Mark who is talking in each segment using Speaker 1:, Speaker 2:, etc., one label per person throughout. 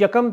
Speaker 1: 1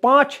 Speaker 1: 5,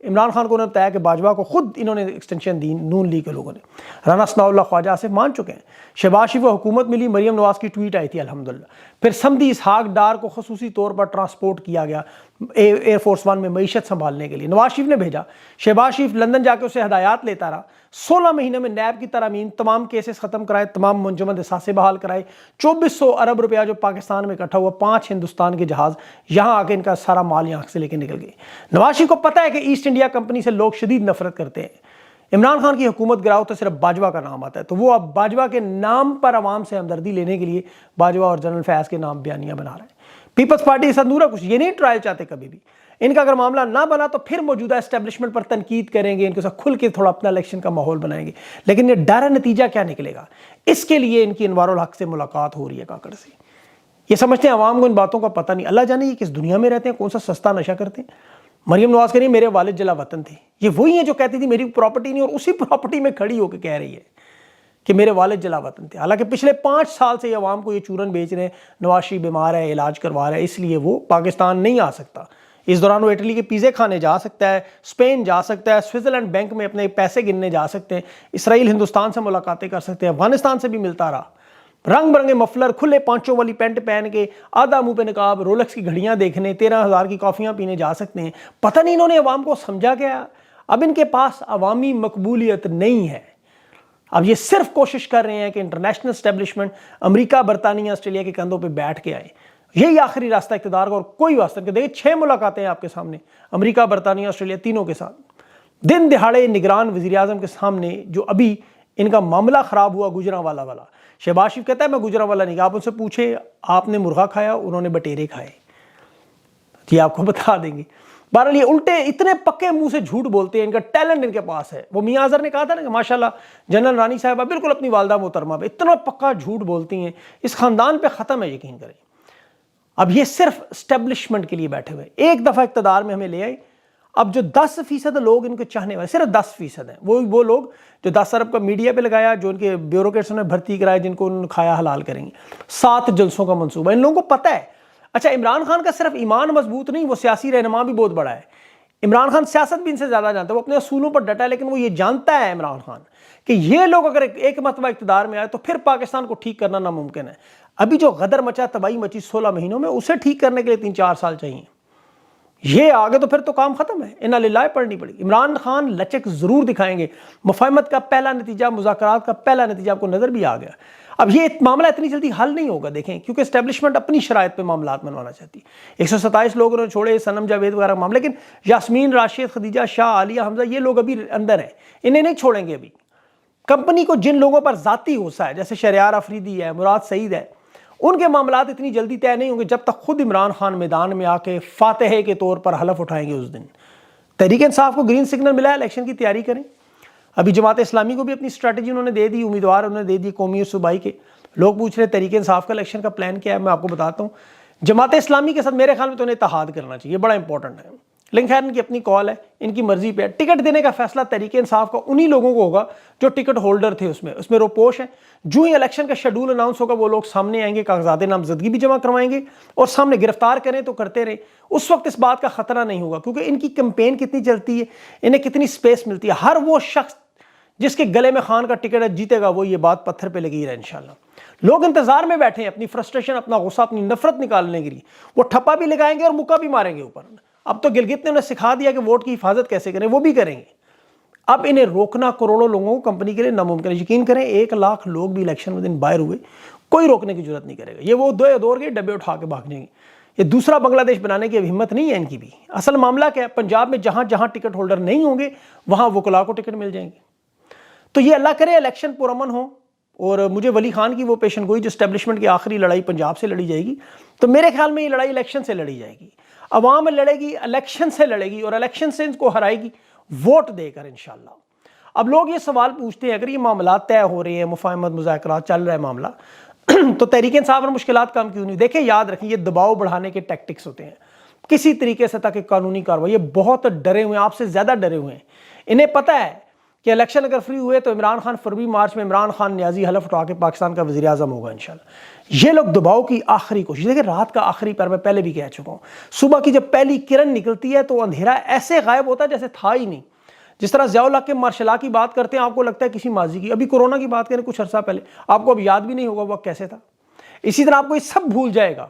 Speaker 1: عمران خان کو انہوں نے بتایا کہ باجوہ کو خود انہوں نے ایکسٹینشن دی نون لیگ کے لوگوں نے. رانا ثناء اللہ خواجہ آصف مان چکے ہیں. شہباز شریف کو حکومت ملی, مریم نواز کی ٹویٹ آئی تھی الحمدللہ. پھر سمدی اسحاق ڈار کو خصوصی طور پر ٹرانسپورٹ کیا گیا ایئر فورس ون میں معیشت سنبھالنے کے لیے, نواز شریف نے بھیجا. شہباز شریف لندن جا کے اسے ہدایات لیتا رہا. 16 مہینے میں نیب کی ترامیم, تمام کیسز ختم کرائے, تمام منجمد اثاثے بحال کرائے. 2400 ارب روپیہ جو پاکستان میں اکٹھا ہوا, 5 ہندوستان کے جہاز یہاں آ کے ان کا سارا مال یہاں سے لے کے نکل گئے. نواز شریف کو پتہ ہے کہ ایسٹ انڈیا کمپنی سے لوگ شدید نفرت کرتے ہیں. عمران خان کی حکومت گراؤ تو صرف باجوہ کا نام آتا ہے, تو وہ اب باجوہ کے نام پر عوام سے ہمدردی لینے کے لیے باجوہ اور جنرل فیاض کے نام بیانیاں بنا رہے ہیں. پیپلز پارٹی سے ادھورا کچھ, یہ نہیں ٹرائل چاہتے کبھی بھی. ان کا اگر معاملہ نہ بنا تو پھر موجودہ اسٹیبلشمنٹ پر تنقید کریں گے, ان کے ساتھ کھل کے تھوڑا اپنا الیکشن کا ماحول بنائیں گے. لیکن یہ ڈر نتیجہ کیا نکلے گا, اس کے لیے ان کی انوار الحق سے ملاقات ہو رہی ہے کاکڑ سے. یہ سمجھتے ہیں عوام کو ان باتوں کا پتہ نہیں, اللہ جانے یہ کس دنیا میں رہتے ہیں, کون سا سستا نشہ کرتے ہیں. مریم نواز کہہ رہی ہے میرے والد جلا وطن تھے, یہ وہی ہیں جو کہتی تھی میری پراپرٹی نہیں, اور اسی پراپرٹی میں کھڑی ہو کے کہہ رہی ہے کہ میرے والد جلا وطن تھے. حالانکہ پچھلے 5 سال سے یہ عوام کو یہ چورن بیچ رہے ہیں, نواز شریف بیمار ہے, علاج کروا رہا ہے, اس لیے وہ پاکستان نہیں آ سکتا. اس دوران وہ اٹلی کے پیزے کھانے جا سکتا ہے, اسپین جا سکتا ہے, سوئٹزرلینڈ بینک میں اپنے پیسے گننے جا سکتے ہیں, اسرائیل ہندوستان سے ملاقاتیں کر سکتے ہیں, افغانستان سے بھی ملتا رہا. رنگ برنگے مفلر, کھلے پانچوں والی پینٹ پہن کے, آدھا منہ پہ نقاب, رولکس کی گھڑیاں دیکھنے, 13,000 کی کافیاں پینے جا سکتے ہیں. پتہ نہیں انہوں نے عوام کو سمجھا کیا. اب ان کے پاس عوامی مقبولیت نہیں ہے. اب یہ صرف کوشش کر رہے ہیں کہ انٹرنیشنل اسٹیبلشمنٹ امریکہ, برطانیہ, آسٹریلیا کے کندھوں پہ بیٹھ کے آئے. یہی آخری راستہ اقتدار کا, اور کوئی واسطہ نہیں. دیکھیں 6 ملاقاتیں ہیں آپ کے سامنے, امریکہ, برطانیہ, آسٹریلیا, تینوں کے ساتھ. دن دہاڑے نگران وزیر اعظم کے سامنے جو ابھی ان کا معاملہ خراب ہوا گجرانوالہ والا, شہباز شریف کہتا ہے میں گجرانوالہ نہیں گیا. آپ ان سے پوچھے آپ نے مرغا کھایا, انہوں نے بٹیرے کھائے, یہ آپ کو بتا دیں گے. بہرحال یہ الٹے اتنے پکے منہ سے جھوٹ بولتے ہیں, ان کا ٹیلنٹ ان کے پاس ہے. وہ میاں اظہر نے کہا تھا نا کہ ماشاءاللہ جنرل رانی صاحبہ بالکل اپنی والدہ محترمہ پہ اتنا پکا جھوٹ بولتی ہیں, اس خاندان پہ ختم ہے, یقین کریں. اب یہ صرف اسٹیبلشمنٹ کے لیے بیٹھے ہوئے, ایک دفعہ اقتدار میں ہمیں لے آئے. اب جو 10% لوگ ان کو چاہنے والے, صرف 10% ہیں, وہ لوگ جو 10 ارب کا میڈیا پہ لگایا, جو ان کے بیوروکریٹس نے بھرتی کرائے, جن کو انہوں نے کھایا حلال کریں گے. 7 جلسوں کا منصوبہ, ان لوگوں کو پتہ ہے. اچھا عمران خان کا صرف ایمان مضبوط نہیں, وہ سیاسی رہنما بھی بہت بڑا ہے. عمران خان سیاست بھی ان سے زیادہ جانتا ہے, وہ اپنے اصولوں پر ڈٹا ہے, لیکن وہ یہ جانتا ہے عمران خان کہ یہ لوگ اگر ایک مرتبہ اقتدار میں آئے تو پھر پاکستان کو ٹھیک کرنا ناممکن ہے. ابھی جو غدر مچا, تباہی مچی 16 مہینوں میں, اسے ٹھیک کرنے کے لیے 3-4 سال چاہیے. یہ آگے تو پھر تو کام ختم ہے, انا للہ پڑھنی پڑے گی. عمران خان لچک ضرور دکھائیں گے. مفاہمت کا پہلا نتیجہ, مذاکرات کا پہلا نتیجہ آپ کو نظر بھی آ گیا. اب یہ معاملہ اتنی جلدی حل نہیں ہوگا, دیکھیں, کیونکہ اسٹیبلشمنٹ اپنی شرائط پہ معاملات منوانا چاہتی ہے. 127 لوگ انہوں نے چھوڑے, سنم جاوید وغیرہ معاملے, لیکن یاسمین, راشد, خدیجہ, شاہ, عالیہ, حمزہ, یہ لوگ ابھی اندر ہیں, انہیں نہیں چھوڑیں گے. ابھی کمپنی کو جن لوگوں پر ذاتی غصہ ہے, جیسے شہریار افریدی ہے, مراد سعید ہے, ان کے معاملات اتنی جلدی طے نہیں ہوں گے جب تک خود عمران خان میدان میں آ کے فاتح کے طور پر حلف اٹھائیں گے. اس دن تحریک انصاف کو گرین سگنل ملا ہے, الیکشن کی تیاری کریں. ابھی جماعت اسلامی کو بھی اپنی اسٹریٹجی انہوں نے دے دی, امیدوار انہوں نے دے دی قومی اور صوبائی کے. لوگ پوچھ رہے تحریک انصاف کا الیکشن کا پلان کیا ہے, میں آپ کو بتاتا ہوں. جماعت اسلامی کے ساتھ میرے خیال میں تو انہیں اتحاد کرنا چاہیے, بڑا امپورٹنٹ ہے. لیکن خیر ان کی اپنی کال ہے, ان کی مرضی پہ. ٹکٹ دینے کا فیصلہ تحریک انصاف کا انہی لوگوں کو ہوگا جو ٹکٹ ہولڈر تھے. اس میں روپوش ہیں. جو ہی الیکشن کا شیڈول اناؤنس ہوگا وہ لوگ سامنے آئیں گے, کاغذات نامزدگی بھی جمع کروائیں گے, اور سامنے گرفتار کریں تو کرتے رہیں. اس وقت اس بات کا خطرہ نہیں ہوگا, کیونکہ ان کی کمپین کتنی چلتی ہے, انہیں کتنی سپیس ملتی ہے. ہر وہ شخص جس کے گلے میں خان کا ٹکٹ ہے جیتے گا, وہ یہ بات پتھر پہ لگی رہے انشاءاللہ. لوگ انتظار میں بیٹھے ہیں اپنی فرسٹریشن, اپنا غصہ, اپنی نفرت نکالنے کے لیے. وہ ٹھپا بھی لگائیں گے اور مکہ بھی ماریں گے اوپر. اب تو گلگت نے انہیں سکھا دیا کہ ووٹ کی حفاظت کیسے کریں, وہ بھی کریں گے. اب انہیں روکنا کروڑوں لوگوں کو کمپنی کے لیے ناممکن ہے. یقین کریں 1 لاکھ لوگ بھی الیکشن میں دن باہر ہوئے, کوئی روکنے کی ضرورت نہیں کرے گا. یہ وہ دور کے ڈبے اٹھا کے بھاگ جائیں گے. یہ دوسرا بنگلہ دیش بنانے کی ہمت نہیں ہے ان کی بھی. اصل معاملہ کیا ہے, پنجاب میں جہاں جہاں ٹکٹ ہولڈر نہیں ہوں گے وہاں وکلا کو ٹکٹ مل جائیں گے. تو یہ اللہ کرے الیکشن پرامن ہو. اور مجھے ولی خان کی وہ پیشن گوئی جو اسٹیبلشمنٹ کی آخری لڑائی پنجاب سے لڑی جائے گی, تو میرے خیال میں یہ لڑائی الیکشن سے لڑی جائے گی. عوام لڑے گی, الیکشن سے لڑے گی, اور الیکشن سے ان کو ہرائے گی ووٹ دے کر انشاءاللہ. اب لوگ یہ سوال پوچھتے ہیں, اگر یہ معاملات طے ہو رہے ہیں, مفاہمت, مذاکرات چل رہا ہے معاملہ, تو تحریک انصاف اور مشکلات کم کیوں نہیں؟ دیکھیں یاد رکھیں, یہ دباؤ بڑھانے کے ٹیکٹکس ہوتے ہیں. کسی طریقے سے تاکہ قانونی کارروائی, یہ بہت ڈرے ہوئے ہیں, آپ سے زیادہ ڈرے ہوئے ہیں. انہیں پتہ ہے کہ الیکشن اگر فری ہوئے تو عمران خان فروری مارچ میں عمران خان نیازی حلف اٹھا کے پاکستان کا وزیر اعظم ہوگا انشاءاللہ۔ یہ لوگ دباؤ کی آخری کوشش، دیکھیں رات کا آخری پہر میں پہلے بھی کہہ چکا ہوں، صبح کی جب پہلی کرن نکلتی ہے تو اندھیرا ایسے غائب ہوتا ہے جیسے تھا ہی نہیں۔ جس طرح ضیاء الحق کے مارشل لا کی بات کرتے ہیں آپ کو لگتا ہے کسی ماضی کی، ابھی کورونا کی بات کریں کچھ عرصہ پہلے آپ کو اب یاد بھی نہیں ہوگا وہ کیسے تھا۔ اسی طرح آپ کو یہ سب بھول جائے گا،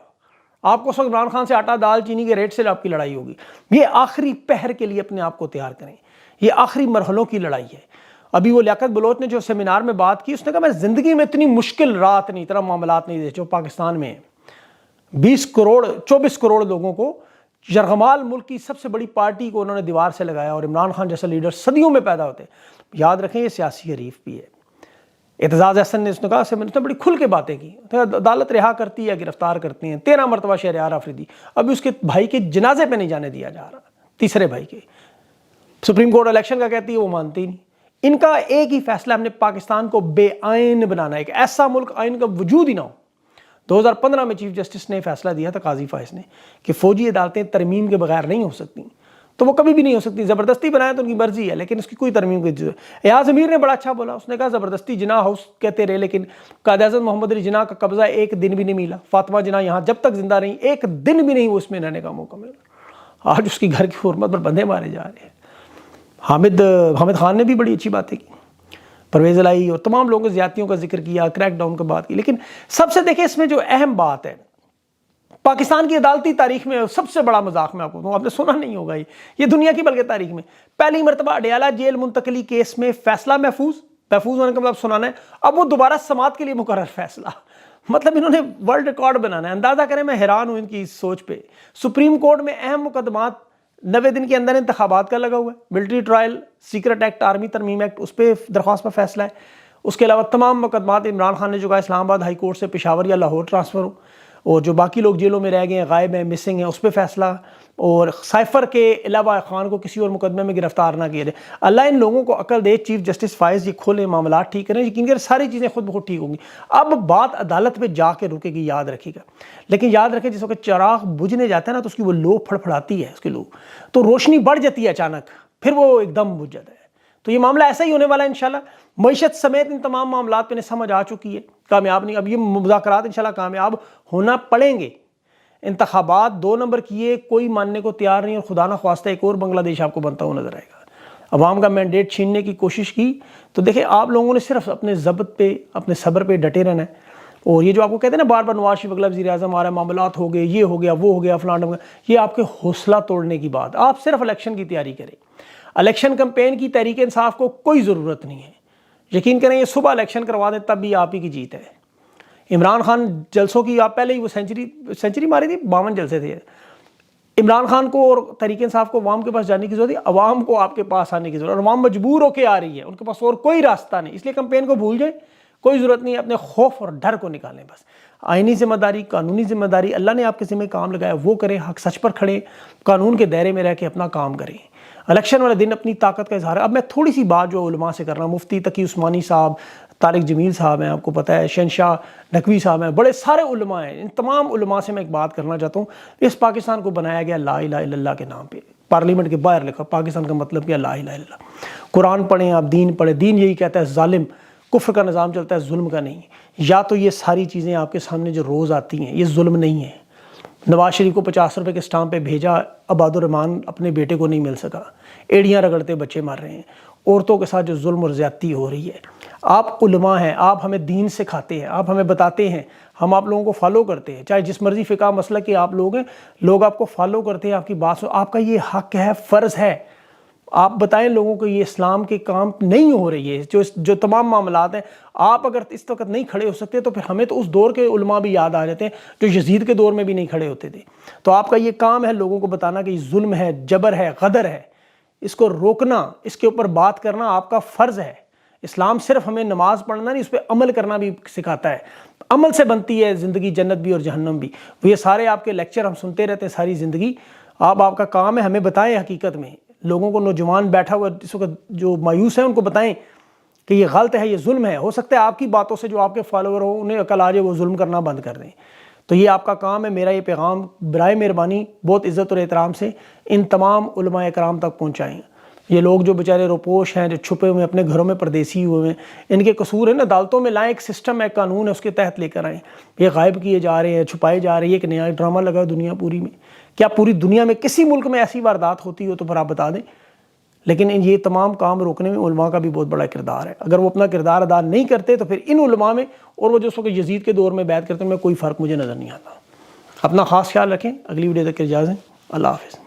Speaker 1: آپ کو اس وقت عمران خان سے آٹا دال چینی کے ریٹ سے آپ کی لڑائی ہوگی۔ یہ آخری پہر کے لیے اپنے آپ کو تیار کریں، یہ آخری مرحلوں کی لڑائی ہے۔ ابھی وہ لیاقت بلوچ نے جو سیمینار میں بات کی، اس نے کہا میں زندگی میں اتنی مشکل رات نہیں، اتنا معاملات نہیں دیکھے جو پاکستان میں ہیں۔ 24 کروڑ لوگوں کو، یرغمال ملک کی سب سے بڑی پارٹی کو انہوں نے دیوار سے لگایا، اور عمران خان جیسا لیڈر صدیوں میں پیدا ہوتے ہیں۔ یاد رکھیں یہ سیاسی حریف بھی ہے۔ اعتزاز احسن نے اس نے کہا اس نے بڑی کھل کے باتیں کی، عدالت رہا کرتی ہے، گرفتار کرتے ہیں، 13 مرتبہ شہریار آفریدی، ابھی اس کے بھائی کے جنازے پہ نہیں جانے دیا جا رہا، تیسرے بھائی کے۔ سپریم کورٹ الیکشن کا کہتی ہے، وہ مانتی نہیں۔ ان کا ایک ہی فیصلہ، ہم نے پاکستان کو بے آئین بنانا ہے، ایک ایسا ملک آئین کا وجود ہی نہ ہو۔ 2015 میں چیف جسٹس نے فیصلہ دیا تھا، قاضی فائز نے، کہ فوجی عدالتیں ترمیم کے بغیر نہیں ہو سکتی، تو وہ کبھی بھی نہیں ہو سکتی۔ زبردستی بنایا تو ان کی مرضی ہے، لیکن اس کی کوئی ترمیم کی ضرورت۔ ایاز امیر نے بڑا اچھا بولا، اس نے کہا زبردستی جناح ہاؤس کہتے رہے، لیکن قائد اعظم محمد علی جناح کا قبضہ ایک دن بھی نہیں ملا۔ فاطمہ جناح یہاں جب تک زندہ رہی ایک دن بھی نہیں وہ اس میں رہنے کا موقع ملا۔ آج اس کی گھر کی حرمت پر بندے مارے جا رہے ہیں۔ حامد خان نے بھی بڑی اچھی باتیں کی، پرویز الہی اور تمام لوگوں کی زیادتیوں کا ذکر کیا، کریک ڈاؤن کی بات کی، لیکن سب سے دیکھیں اس میں جو اہم بات ہے، پاکستان کی عدالتی تاریخ میں سب سے بڑا مذاق میں آپ کو آپ نے سنا نہیں ہوگا، یہ دنیا کی بلکہ تاریخ میں پہلی مرتبہ اڈیالہ جیل منتقلی کیس میں فیصلہ محفوظ ہونے کا مطلب سنانا ہے، اب وہ دوبارہ سماعت کے لیے مقرر فیصلہ، مطلب انہوں نے ورلڈ ریکارڈ بنانا ہے۔ اندازہ کریں، میں حیران ہوں ان کی سوچ پہ۔ سپریم کورٹ میں اہم مقدمات 90 دن کے اندر انتخابات کا لگا ہوا ہے، military trial, secret act, army ترمیم ایکٹ، اس پہ درخواست پر فیصلہ ہے۔ اس کے علاوہ تمام مقدمات عمران خان نے جو کہا اسلام آباد ہائی کورٹ سے پشاور یا لاہور ٹرانسفر ہو، اور جو باقی لوگ جیلوں میں رہ گئے ہیں، غائب ہیں، مسنگ ہیں، اس پہ فیصلہ، اور سائفر کے علاوہ خان کو کسی اور مقدمے میں گرفتار نہ کیا جائے۔ اللہ ان لوگوں کو عقل دے، چیف جسٹس فائز یہ کھولیں، معاملات ٹھیک کریں، یقین کریں ساری چیزیں خود بخود ٹھیک ہوں گی۔ اب بات عدالت پہ جا کے رکے گی، یاد رکھیے گا، لیکن یاد رکھیں جس وقت چراغ بجھنے جاتا ہے نا تو اس کی وہ لو پھڑپھڑاتی ہے، اس کی لو تو روشنی بڑھ جاتی ہے اچانک، پھر وہ ایک دم بجھ جاتا ہے۔ تو یہ معاملہ ایسا ہی ہونے والا ہے انشاءاللہ۔ معیشت سمیت ان تمام معاملات پہ انہیں سمجھ آ چکی ہے، کامیاب نہیں، اب یہ مذاکرات انشاءاللہ کامیاب ہونا پڑیں گے۔ انتخابات 2 نمبر کیے، کوئی ماننے کو تیار نہیں، اور خدا نہ خواستہ ایک اور بنگلہ دیش آپ کو بنتا ہوا نظر آئے گا۔ عوام کا مینڈیٹ چھیننے کی کوشش کی تو دیکھیں آپ لوگوں نے صرف اپنے ضبط پہ، اپنے صبر پہ ڈٹے رہنا ہے۔ اور یہ جو آپ کو کہتے ہیں نا بار بار نواز شریف اگلا وزیر اعظم آ رہا ہے، معاملات ہو گئے، یہ ہو گیا، وہ ہو گیا، فلاں ہو گیا، یہ آپ کے حوصلہ توڑنے کی بات۔ آپ صرف الیکشن کی تیاری کریں، الیکشن کمپین کی تحریک انصاف کو کوئی ضرورت نہیں ہے۔ یقین کریں یہ صبح الیکشن کروا دیں تب بھی آپ ہی کی جیت ہے۔ عمران خان جلسوں کی آپ پہلے ہی وہ سینچری ماری تھی، 52 جلسے تھے۔ عمران خان کو اور تحریک انصاف کو عوام کے پاس جانے کی ضرورت ہے، عوام کو آپ کے پاس آنے کی ضرورت ہے، اور عوام مجبور ہو کے آ رہی ہے، ان کے پاس اور کوئی راستہ نہیں، اس لیے کمپین کو بھول جائیں، کوئی ضرورت نہیں ہے، اپنے خوف اور ڈر کو نکالیں بس۔ آئینی ذمہ داری، قانونی ذمہ داری، اللہ نے آپ کے ذمہ کام لگایا وہ کریں، حق سچ پر کھڑے، قانون کے دائرے میں رہ کے اپنا کام کریں۔ الیکشن والے دن اپنی طاقت کا اظہار ہے۔ اب میں تھوڑی سی بات جو علماء سے کرنا، مفتی تقی عثمانی صاحب، طارق جمیل صاحب ہیں، آپ کو پتہ ہے شہنشاہ نقوی صاحب ہیں، بڑے سارے علماء ہیں، ان تمام علماء سے میں ایک بات کرنا چاہتا ہوں۔ اس پاکستان کو بنایا گیا لا الہ الا اللہ کے نام پہ، پارلیمنٹ کے باہر لکھا پاکستان کا مطلب کیا، لا الہ الا اللہ۔ قرآن پڑھیں آپ، دین پڑھیں، دین یہی کہتا ہے ظالم کفر کا نظام چلتا ہے، ظلم کا نہیں۔ یا تو یہ ساری چیزیں آپ کے سامنے جو روز آتی ہیں یہ ظلم نہیں ہے۔ نواز شریف کو 50 روپے کے اسٹامپ پہ بھیجا، عباد الرحمان اپنے بیٹے کو نہیں مل سکا، ایڑیاں رگڑتے بچے مر رہے ہیں، عورتوں کے ساتھ جو ظلم اور زیادتی ہو رہی ہے۔ آپ علماء ہیں، آپ ہمیں دین سکھاتے ہیں، آپ ہمیں بتاتے ہیں، ہم آپ لوگوں کو فالو کرتے ہیں، چاہے جس مرضی فقہ مسلک کے آپ لوگ ہیں، لوگ آپ کو فالو کرتے ہیں، آپ کی بات سن، آپ کا یہ حق ہے، فرض ہے، آپ بتائیں لوگوں کو یہ اسلام کے کام نہیں ہو رہی ہے، جو تمام معاملات ہیں۔ آپ اگر اس وقت نہیں کھڑے ہو سکتے تو پھر ہمیں تو اس دور کے علماء بھی یاد آ جاتے ہیں جو یزید کے دور میں بھی نہیں کھڑے ہوتے تھے۔ تو آپ کا یہ کام ہے لوگوں کو بتانا کہ یہ ظلم ہے، جبر ہے، غدر ہے، اس کو روکنا، اس کے اوپر بات کرنا آپ کا فرض ہے۔ اسلام صرف ہمیں نماز پڑھنا نہیں، اس پہ عمل کرنا بھی سکھاتا ہے۔ عمل سے بنتی ہے زندگی، جنت بھی اور جہنم بھی۔ یہ سارے آپ کے لیکچر ہم سنتے رہتے ہیں ساری زندگی۔ آپ کا کام ہے ہمیں بتائیں، حقیقت میں لوگوں کو، نوجوان بیٹھا ہوا اس وقت جو مایوس ہیں ان کو بتائیں کہ یہ غلط ہے، یہ ظلم ہے۔ ہو سکتا ہے آپ کی باتوں سے جو آپ کے فالوور ہوں انہیں عقل آ جائے، وہ ظلم کرنا بند کر دیں۔ تو یہ آپ کا کام ہے، میرا یہ پیغام برائے مہربانی بہت عزت اور احترام سے ان تمام علماء کرام تک پہنچائیں۔ یہ لوگ جو بیچارے روپوش ہیں، جو چھپے ہوئے اپنے گھروں میں پردیسی ہوئے ہیں، ان کے قصور ہے نا، عدالتوں میں لائیں، ایک سسٹم ہے، ایک قانون ہے، اس کے تحت لے کر آئیں. یہ غائب کیے جا رہے ہیں، چھپائے جا رہے ہیں. یہ ایک نیا ڈرامہ لگا دنیا پوری میں. کیا پوری دنیا میں کسی ملک میں ایسی واردات ہوتی ہو تو پھر آپ بتا دیں. لیکن یہ تمام کام روکنے میں علماء کا بھی بہت بڑا کردار ہے. اگر وہ اپنا کردار ادا نہیں کرتے تو پھر ان علماء میں اور وہ جو اس وقت یزید کے دور میں بیعت کرتے ہیں، ان میں کوئی فرق مجھے نظر نہیں آتا. اپنا خاص خیال رکھیں. اگلی ویڈیو تک کے اجازت. اللہ حافظ.